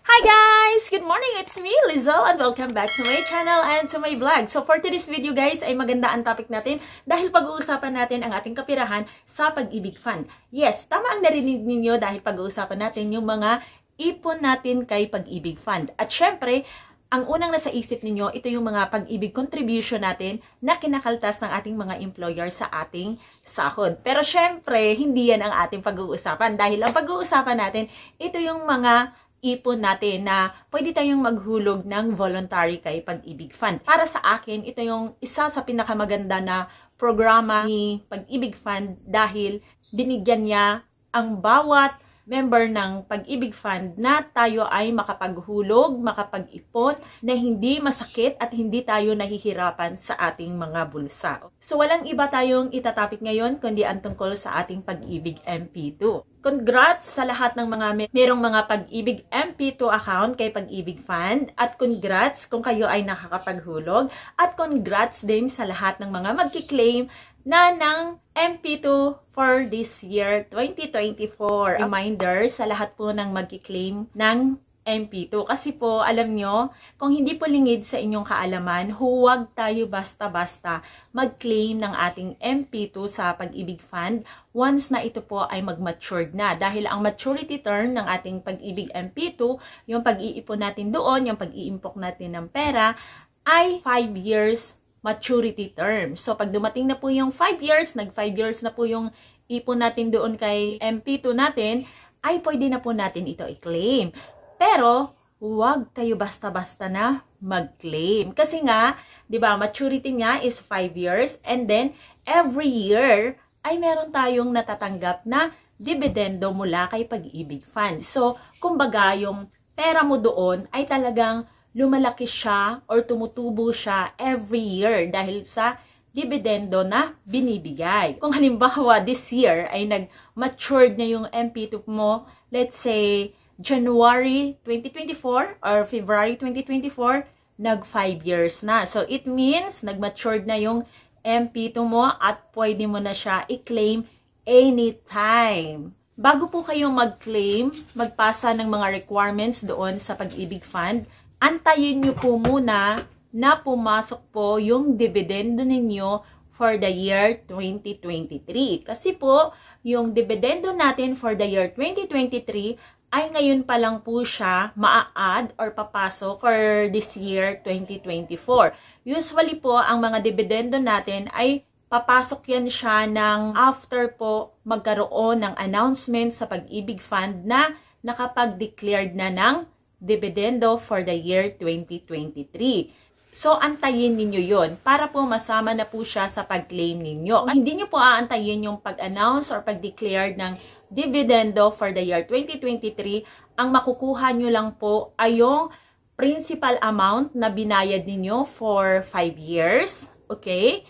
Hi guys! Good morning! It's me, Lizelle, and welcome back to my channel and to my vlog. So for today's video guys, ay maganda ang topic natin dahil pag-uusapan natin ang ating kapirahan sa Pag-ibig Fund. Yes, tama ang narinig ninyo dahil pag-uusapan natin yung mga ipon natin kay Pag-ibig Fund. At syempre, ang unang nasa isip ninyo, ito yung mga pag-ibig contribution natin na kinakaltas ng ating mga employer sa ating sahod. Pero syempre, hindi yan ang ating pag-uusapan dahil ang pag-uusapan natin, ito yung mga ipon natin na pwede tayong maghulog ng voluntary kay Pag-ibig Fund. Para sa akin, ito yung isa sa pinakamaganda na programa ni Pag-ibig Fund dahil binigyan niya ang bawat member ng Pag-ibig Fund na tayo ay makapaghulog, makapag-ipon, na hindi masakit at hindi tayo nahihirapan sa ating mga bulsa. So walang iba tayong itatapik ngayon kundi ang tungkol sa ating Pag-ibig MP2. Congrats sa lahat ng mga merong mga Pag-ibig MP2 account kay Pag-ibig Fund at congrats kung kayo ay nakakapaghulog at congrats din sa lahat ng mga magki-claim na ng MP2 for this year 2024. Reminder sa lahat po ng magki-claim ng MP2. Kasi po, alam nyo, kung hindi po lingid sa inyong kaalaman, huwag tayo basta-basta mag-claim ng ating MP2 sa Pag-ibig Fund once na ito po ay mag-matured na. Dahil ang maturity term ng ating Pag-ibig MP2, yung pag-iipon natin doon, yung pag-iimpok natin ng pera, ay 5 years maturity term. So, pag dumating na po yung 5 years, nag 5 years na po yung ipon natin doon kay MP2 natin, ay pwede na po natin ito i-claim. Pero, huwag kayo basta-basta na mag-claim. Kasi nga, di ba, maturity niya is 5 years and then every year ay meron tayong natatanggap na dividendo mula kay Pag-ibig Fund. So, kumbaga, yung pera mo doon ay talagang lumalaki siya or tumutubo siya every year dahil sa dividendo na binibigay. Kung halimbawa this year ay nag-matured na yung MP2 mo, let's say January 2024 or February 2024, nag 5 years na. So it means nag-matured na yung MP2 mo at pwede mo na siya i-claim anytime. Bago po kayo mag-claim, magpasa ng mga requirements doon sa Pag-ibig Fund, antayin nyo po muna na pumasok po yung dividendo ninyo for the year 2023. Kasi po, yung dividendo natin for the year 2023 ay ngayon pa lang po siya maa-add or papasok for this year 2024. Usually po, ang mga dividendo natin ay papasok yan siya ng after po magkaroon ng announcement sa Pag-ibig Fund na nakapag-declared na ng dividendo for the year 2023. So, antayin ninyo yon para po masama na po siya sa pag-claim ninyo. Hindi nyo po aantayin yung pag-announce or pag-declare ng dividendo for the year 2023. Ang makukuha nyo lang po ay yung principal amount na binayad ninyo for 5 years. Okay?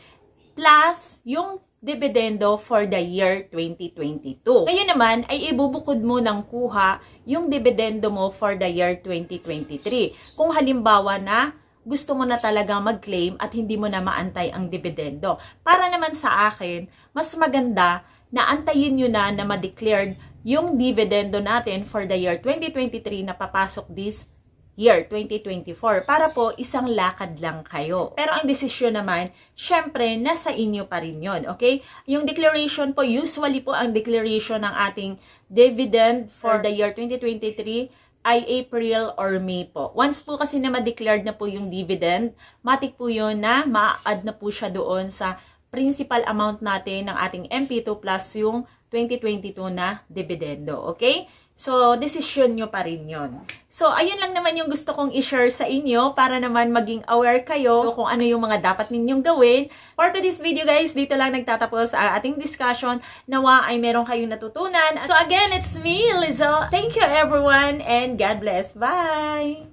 Plus, yung dividendo for the year 2022. Ngayon naman ay ibubukod mo ng kuha yung dividendo mo for the year 2023. Kung halimbawa na gusto mo na talaga mag-claim at hindi mo na maantay ang dividendo. Para naman sa akin, mas maganda na antayin nyo na ma-declared yung dividendo natin for the year 2023 na papasok this year 2024 para po isang lakad lang kayo. Pero ang desisyon naman, syempre, nasa inyo pa rin yun, okay? Yung declaration po, usually po ang declaration ng ating dividend for the year 2023 ay April or May po. Once po kasi na ma-declared na po yung dividend, matik po yun na ma-add na po siya doon sa principal amount natin ng ating MP2 plus yung 2022 na dividendo, okay? So, decision nyo pa rin yun. So, ayun lang naman yung gusto kong i-share sa inyo para naman maging aware kayo kung ano yung mga dapat ninyong gawin. For today's video guys, dito lang nagtatapos ang ating discussion. Nawa ay meron kayong natutunan. So, again, it's me, Lizelle. Thank you everyone and God bless. Bye!